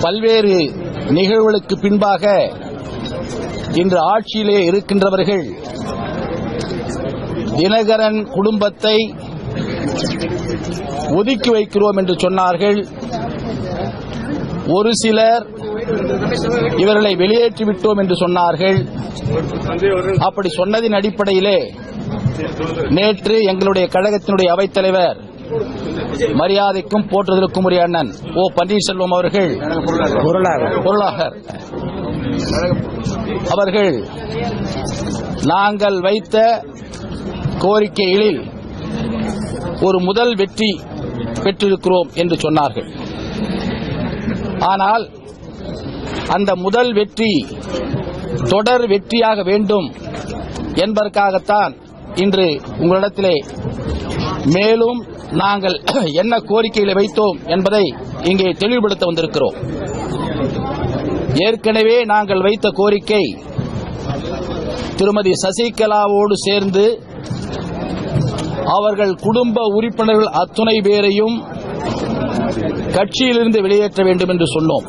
பல்வேறு நிகழ்வுகளுக்கு பின்பாக இன்று ஆட்சியிலே இருக்கின்றவர்கள் தினகரன் குடும்பத்தை ஒதுக்கி வைக்கிறோம் என்று சொன்னார்கள். ஒரு சிலர் இவர்களை வெளியேற்றிவிட்டோம் என்று சொன்னார்கள். அப்படி சொன்னதின் அடிப்படையிலே நேற்று எங்களுடைய கழகத்தினுடைய அவைத்தலைவர் மரியாதைக்கும் போற்றுதலுக்கும் உரிய அண்ணன் ஓ பன்னீர்செல்வம் அவர்கள் பொருளாளர் அவர்கள் நாங்கள் வைத்த கோரிக்கைகளில் ஒரு முதல் வெற்றி பெற்றிருக்கிறோம் என்று சொன்னார்கள். ஆனால் அந்த முதல் வெற்றி தொடர் வெற்றியாக வேண்டும் என்பதற்காகத்தான் இன்று உங்களிடத்திலே மேலும் நாங்கள் என்ன கோரிக்கைகளை வைத்தோம் என்பதை இங்கே தெளிவுபடுத்த வந்திருக்கிறோம். ஏற்கனவே நாங்கள் வைத்த கோரிக்கை திருமதி சசிகலாவோடு சேர்ந்து அவர்கள் குடும்ப உறுப்பினர்கள் அத்துணை பேரையும் கட்சியிலிருந்து வெளியேற்ற வேண்டும் என்று சொன்னோம்.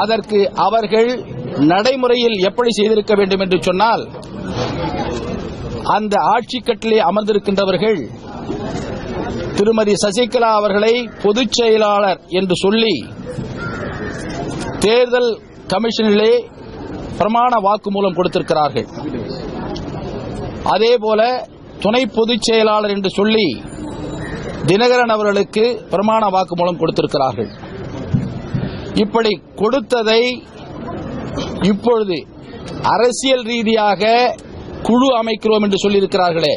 அதற்கு அவர்கள் நடைமுறையில் எப்படி செய்திருக்க வேண்டும் என்று சொன்னால், அந்த ஆட்சி கட்டிலே அமர்ந்திருக்கின்றவர்கள் திருமதி சசிகலா அவர்களை பொதுச் செயலாளர் என்று சொல்லி தேர்தல் கமிஷனிலே பிரமாண வாக்குமூலம் கொடுத்திருக்கிறார்கள். அதேபோல துணை பொதுச் செயலாளர் என்று சொல்லி தினகரன் அவர்களுக்கு பிரமாண வாக்குமூலம் கொடுத்திருக்கிறார்கள். இப்படி கொடுத்ததை இப்பொழுது அரசியல் ரீதியாக குழு அமைக்கிறோம் என்று சொல்லியிருக்கிறார்களே,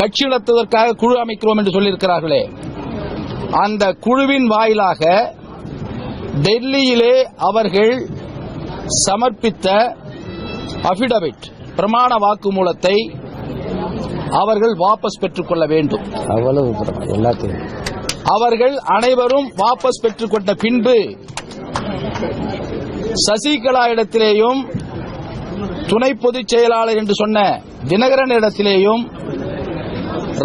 கட்சி நடத்துவதற்காக குழு அமைக்கிறோம் என்று சொல்லியிருக்கிறார்களே, அந்த குழுவின் வாயிலாக டெல்லியிலே அவர்கள் சமர்ப்பித்த அபிடவிட் பிரமாண வாக்குமூலத்தை அவர்கள் வாபஸ் பெற்றுக் கொள்ள வேண்டும். அவர்கள் அனைவரும் வாபஸ் பெற்றுக் கொண்ட பின்பு சசிகலா இடத்திலேயும் துணை பொதுச் செயலாளர் என்று சொன்ன தினகரன் இடத்திலேயும்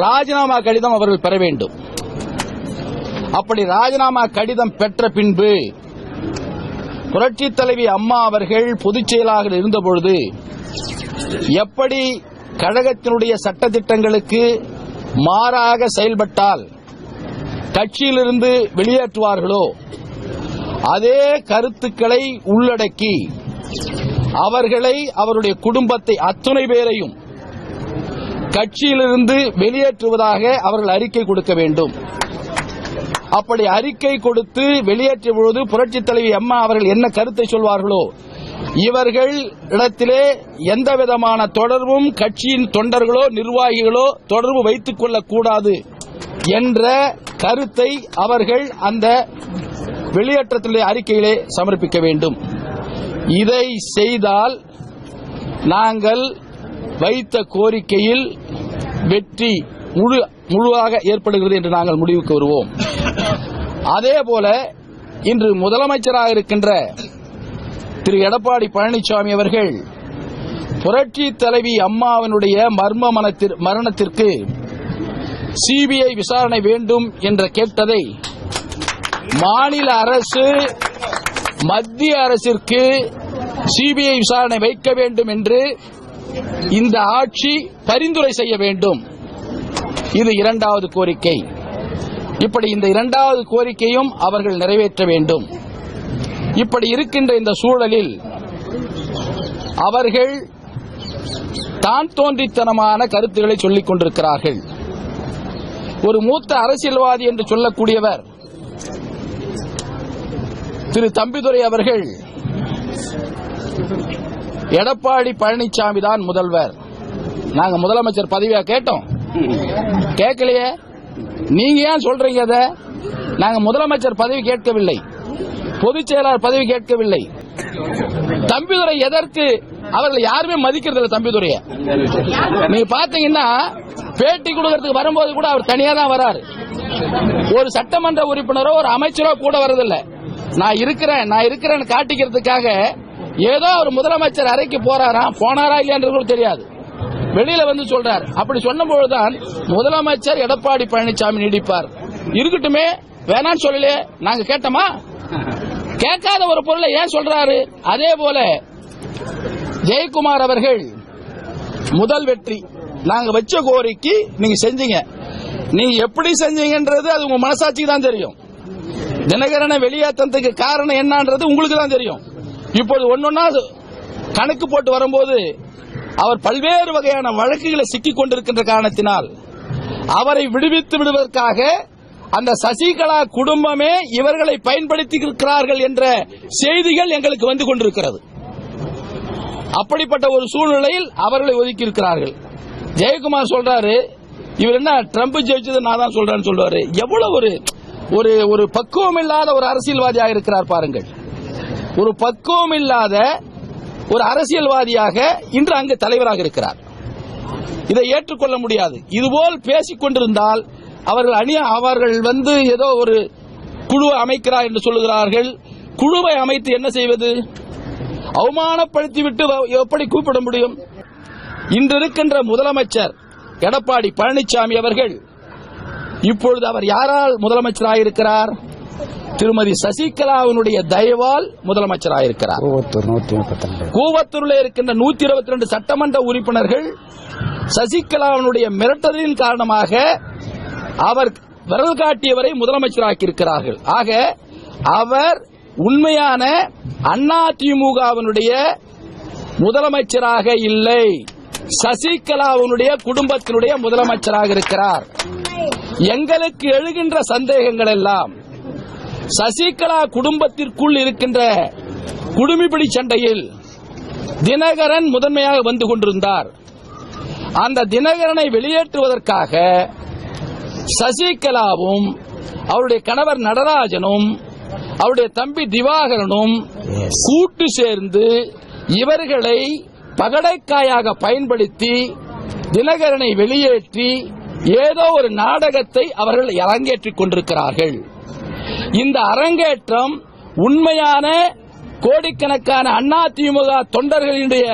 ராஜினாமா கடிதம் அவர்கள் பெற வேண்டும். அப்படி ராஜினாமா கடிதம் பெற்ற பின்பு புரட்சித் தலைவி அம்மா அவர்கள் பொதுச் செயலாளர் இருந்தபொழுது எப்படி கழகத்தினுடைய சட்டத்திட்டங்களுக்கு மாறாக செயல்பட்டால் கட்சியிலிருந்து வெளியேற்றுவார்களோ அதே கருத்துக்களை உள்ளடக்கி அவர்களை, அவருடைய குடும்பத்தை அத்துணை பேரையும் கட்சியிலிருந்து வெளியேற்றுவதாக அவர்கள் அறிக்கை கொடுக்க வேண்டும். அப்படி அறிக்கை கொடுத்து வெளியேற்றிய பொழுது புரட்சித் தலைவி அம்மா அவர்கள் என்ன கருத்தை சொல்வார்களோ, இவர்கள் இடத்திலே எந்த விதமான தொடர்பும் கட்சியின் தொண்டர்களோ நிர்வாகிகளோ தொடர்பு வைத்துக் கொள்ளக்கூடாது என்ற கருத்தை அவர்கள் அந்த வெளியேற்றத்திலே அறிக்கையிலே சமர்ப்பிக்க வேண்டும். இதை செய்தால் நாங்கள் வைத்த கோரிக்கையில் வெற்றி முழுவாக ஏற்படுகிறது என்று நாங்கள் முடிவுக்கு வருவோம். அதேபோல இன்று முதலமைச்சராக இருக்கின்ற திரு எடப்பாடி பழனிசாமி அவர்கள் புரட்சி தலைவி அம்மாவினுடைய மர்ம மரணத்திற்கு சிபிஐ விசாரணை வேண்டும் என்று கேட்டதை மாநில அரசு மத்திய அரசிற்கு சிபிஐ விசாரணை வைக்க வேண்டும் என்று இந்த ஆட்சி பரிந்துரை செய்ய வேண்டும். இது இரண்டாவது கோரிக்கை. இப்படி இந்த இரண்டாவது கோரிக்கையும் அவர்கள் நிறைவேற்ற வேண்டும். இப்படி இருக்கின்ற இந்த சூழலில் அவர்கள் தான் தோன்றித்தனமான கருத்துக்களை சொல்லிக் கொண்டிருக்கிறார்கள். ஒரு மூத்த அரசியல்வாதி என்று சொல்லக்கூடியவர் திரு தம்பிதுரை அவர்கள் எடப்பாடி பழனிசாமி தான் முதல்வர், நாங்க முதலமைச்சர் பதவியா கேட்டோம், கேட்கலையே, நீங்க ஏன் சொல்றீங்க? அதை நாங்க முதலமைச்சர் பதவி கேட்கவில்லை, பொதுச் செயலாளர் பதவி கேட்கவில்லை. தம்பிதுரை எதற்கு அவர்கள் யாருமே மதிக்கிறது இல்லை. தம்பிதுரைய நீங்க பாத்தீங்கன்னா பேட்டி கொடுக்கறதுக்கு வரும்போது கூட அவர் தனியா தான் வராரு. ஒரு சட்டமன்ற உறுப்பினரோ ஒரு அமைச்சரோ கூட வரதில்லை. நான் இருக்கிறேன் காட்டிக்கிறதுக்காக ஏதோ ஒரு முதலமைச்சர் அறைக்கு போனாரா இல்லையான்றது கூட தெரியாது, வெளியில வந்து சொல்றார். அப்படி சொன்னபோதுதான் முதலமைச்சர் எடப்பாடி பழனிசாமி நீடிப்பார். இருக்கட்டுமே, வேணான்னு சொல்லல, நாங்க கேட்டோமா? கேட்காத ஒரு பொருளை ஏன் சொல்றாரு? அதே போல ஜெயக்குமார் அவர்கள் முதல் வெற்றி, நாங்க வச்ச கோரிக்கை நீங்க செஞ்சீங்க. நீங்க எப்படி செஞ்சீங்கன்றது அது உங்க மனசாட்சிக்கு தான் தெரியும். தினகரனை வெளியேற்றத்துக்கு காரணம் என்னன்றது உங்களுக்கு தான் தெரியும். இப்போது ஒன்னொன்னா கணக்கு போட்டு வரும்போது அவர் பல்வேறு வகையான வழக்குகளை சிக்கிக் கொண்டிருக்கின்ற காரணத்தினால் அவரை விடுவித்து விடுவதற்காக அந்த சசிகலா குடும்பமே இவர்களை பயன்படுத்தி இருக்கிறார்கள் என்ற செய்திகள் எங்களுக்கு வந்து கொண்டிருக்கிறது. அப்படிப்பட்ட ஒரு சூழ்நிலையில் அவர்களை ஒதுக்கி இருக்கிறார்கள். ஜெயக்குமார் சொல்றாரு, இவர் என்ன ட்ரம்ப் ஜெயிச்சது நான் தான் சொல்றேன்னு சொல்றாரு. எவ்வளவு ஒரு பக்குவம் இல்லாத ஒரு அரசியல்வாதியாக இருக்கிறார் பாருங்கள். ஒரு பக்குவம் இல்லாத ஒரு அரசியல்வாதியாக இன்று அங்கு தலைவராக இருக்கிறார். இதை ஏற்றுக்கொள்ள முடியாது. இதுபோல் பேசிக் கொண்டிருந்தால் அவர்கள் ஏதோ ஒரு குழு அமைக்கிறார் என்று சொல்லுகிறார்கள். குழுவை அமைத்து என்ன செய்வது? அவமானப்படுத்திவிட்டு எப்படி கூப்பிட முடியும்? இன்று இருக்கின்ற முதலமைச்சர் எடப்பாடி பழனிசாமி அவர்கள் இப்பொழுது அவர் யாரால் முதலமைச்சராயிருக்கிறார்? திருமதி சசிகலாவினுடைய தயவால் முதலமைச்சராயிருக்கிறார். கூவத்தூரில் இருக்கின்ற 122 சட்டமன்ற உறுப்பினர்கள் சசிகலாவினுடைய மிரட்டலின் காரணமாக அவர் விரல் காட்டியவரை முதலமைச்சராக்கியிருக்கிறார்கள். ஆக அவர் உண்மையான அதிமுகவினுடைய முதலமைச்சராக இல்லை, சசிகலாவினுடைய குடும்பத்தினுடைய முதலமைச்சராக இருக்கிறார். எங்களுக்கு எழுகின்ற சந்தேகங்கள் எல்லாம் சசிகலா குடும்பத்திற்குள் இருக்கின்ற குடுமிப்பிடி சண்டையில் தினகரன் முதன்மையாக வந்து கொண்டிருந்தார். அந்த தினகரனை வெளியேற்றுவதற்காக சசிகலாவும் அவருடைய கணவர் நடராஜனும் அவருடைய தம்பி திவாகரனும் கூட்டு சேர்ந்து இவர்களை பகடைக்காயாக பயன்படுத்தி தினகரனை வெளியேற்றி ஏதோ ஒரு நாடகத்தை அவர்கள் அரங்கேற்றிக் கொண்டிருக்கிறார்கள். இந்த அரங்கேற்றம் உண்மையான கோடிக்கணக்கான அதிமுக தொண்டர்களினுடைய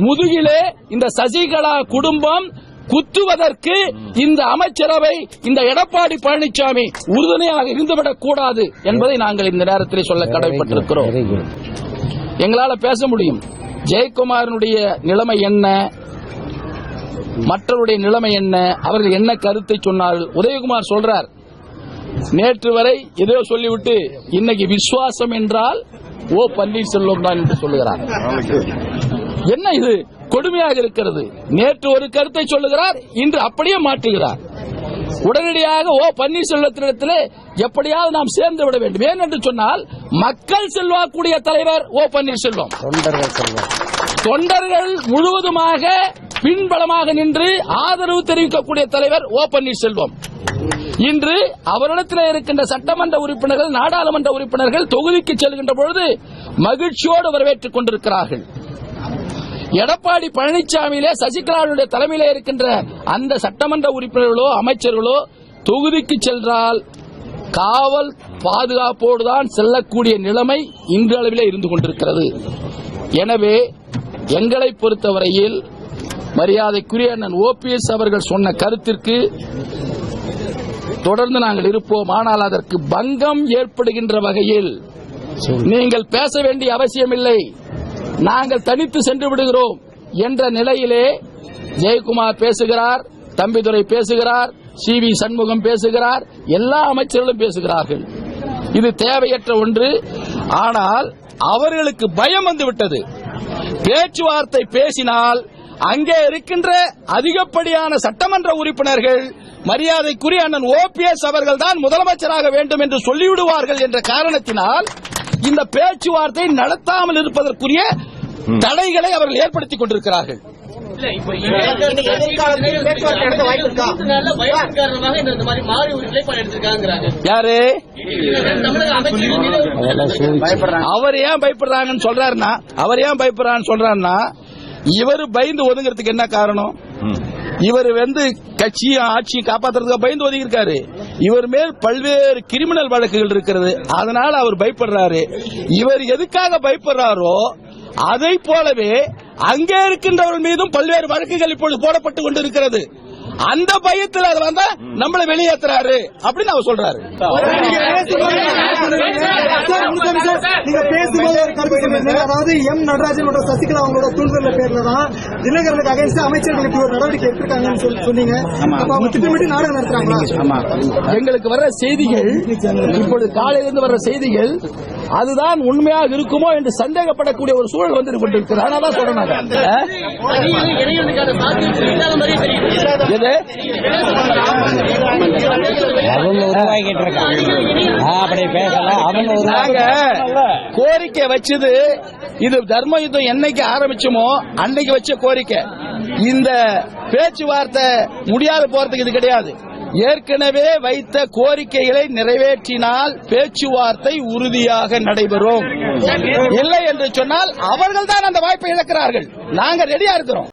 முதுகிலே இந்த சசிகலா குடும்பம் குத்துவதற்கு இந்த அமைச்சரவை, இந்த எடப்பாடி பழனிசாமி உறுதுணையாக இருந்துவிடக் கூடாது என்பதை நாங்கள் இந்த நேரத்தில் சொல்ல கடமைப்பட்டிருக்கிறோம். எங்களால் பேச முடியும். ஜெயக்குமாரனுடைய நிலைமை என்ன, மற்றவருடைய நிலைமை என்ன, அவர்கள் என்ன கருத்தை சொன்னார்கள்? உதயகுமார் சொல்றார், நேற்று வரை ஏதோ சொல்லிவிட்டு இன்னைக்கு விசுவாசம் என்றால் ஓ பன்னீர்செல்வம் தான் என்று சொல்லுகிறார். என்ன இது கொடுமையாக இருக்கிறது? நேற்று ஒரு கருத்தை சொல்லுகிறார், இன்று அப்படியே மாற்றுகிறார். உடனடியாக ஓ பன்னீர்செல்வத்திடத்தில் எப்படியாவது நாம் சேர்ந்து விட வேண்டும். ஏனென்று சொன்னால் மக்கள் செல்வாக்கூடிய தலைவர் ஓ பன்னீர்செல்வம். தொண்டர்கள் முழுவதுமாக பின்பலமாக நின்று ஆதரவு தெரிவிக்கக்கூடிய தலைவர் ஓ பன்னீர்செல்வம். இன்று அவரிடத்தில் இருக்கின்ற சட்டமன்ற உறுப்பினர்கள், நாடாளுமன்ற உறுப்பினர்கள் தொகுதிக்கு செல்கின்ற பொழுது மகிழ்ச்சியோடு வரவேற்றுக் கொண்டிருக்கிறார்கள். எடப்பாடி பழனிசாமியிலே சசிகலாவுடைய தலைமையிலே இருக்கின்ற அந்த சட்டமன்ற உறுப்பினர்களோ அமைச்சர்களோ தொகுதிக்கு சென்றால் காவல் பாதுகாப்போடுதான் செல்லக்கூடிய நிலைமை இன்று அளவிலே இருந்து கொண்டிருக்கிறது. எனவே எங்களை பொறுத்தவரையில் மரியாதைக்குரிய அண்ணன் OPS அவர்கள் சொன்ன கருத்திற்கு தொடர்ந்து நாங்கள் இருப்போம். ஆனால் அதற்கு பங்கம் ஏற்படுகின்ற வகையில் நீங்கள் பேச வேண்டிய அவசியமில்லை, நாங்கள் தனித்து சென்று விடுகிறோம் என்ற நிலையிலே ஜெயக்குமார் பேசுகிறார், தம்பிதுரை பேசுகிறார், CV சண்முகம் பேசுகிறார், எல்லா அமைச்சர்களும் பேசுகிறார்கள். இது தேவையற்ற ஒன்று. ஆனால் அவர்களுக்கு பயம் வந்துவிட்டது. பேச்சுவார்த்தை பேசினால் அங்கே இருக்கின்ற அதிகப்படியான சட்டமன்ற உறுப்பினர்கள் மரியாதைக்குரிய அண்ணன் OPS அவர்கள் தான் முதலமைச்சராக வேண்டும் என்று சொல்லிவிடுவார்கள் என்ற காரணத்தினால் இந்த பேச்சுவார்த்தை நடத்தாமல் இருப்பதற்குரிய தடைகளை அவர்கள் ஏற்படுத்திக் கொண்டிருக்கிறார்கள். யாரு அவர் ஏன் பயப்படுறாங்கன்னு சொல்றாருன்னா, இவர் பயந்து ஒதுங்கிறதுக்கு என்ன காரணம்? இவர் கட்சியும் ஆட்சியும் காப்பாற்றுறதுக்கு பயந்து ஒதுங்கி இருக்காரு. இவர் மேல் பல்வேறு கிரிமினல் வழக்குகள் இருக்கிறது, அதனால அவர் பயப்படுறாரு. இவர் எதுக்காக பயப்படுறாரோ அதை போலவே அங்கே இருக்கின்றவர்கள் மீதும் பல்வேறு வழக்குகள் இப்பொழுது போடப்பட்டுக் கொண்டிருக்கிறது. அந்த பயத்தில் அது வந்தா நம்மள வெளியேற்றுறாரு அப்படின்னு அவர் சொல்றாரு. நீங்க பேசும்போது ஒரு கருத்து சொன்னீங்க, அதாவது எம் நடராஜன் மற்றும் சசிகலா அவங்களோட தூண்டுதல் பேர்ல தான் தினகரனுக்கு அகைன்ஸ்ட் அமைச்சர்களுக்கு ஒரு நடவடிக்கை எடுத்திருக்காங்கன்னு சொன்னீங்க. அவங்க திட்டமிட்டு நாடகம் நடத்துறாங்களா? எங்களுக்கு வர்ற செய்திகள், இப்பொழுது காலையிலிருந்து வர்ற செய்திகள் அதுதான் உண்மையாக இருக்குமோ என்று சந்தேகப்படக்கூடிய ஒரு சூழல் வந்து கொண்டிருக்கிறது. அதனால சொல்றாங்க கோரிக்கை வச்சது. இது தர்ம யுத்தம் என்னைக்கு ஆரம்பிச்சோமோ அன்னைக்கு வச்ச கோரிக்கை. இந்த பேச்சுவார்த்தை முடியாது போறதுக்கு இது கிடையாது. ஏற்கனவே வைத்த கோரிக்கைகளை நிறைவேற்றினால் பேச்சுவார்த்தை உறுதியாக நடைபெறும். இல்லை என்று சொன்னால் அவர்கள் தான் அந்த வாய்ப்பை இழக்கிறார்கள். நாங்க ரெடியா இருக்கிறோம்.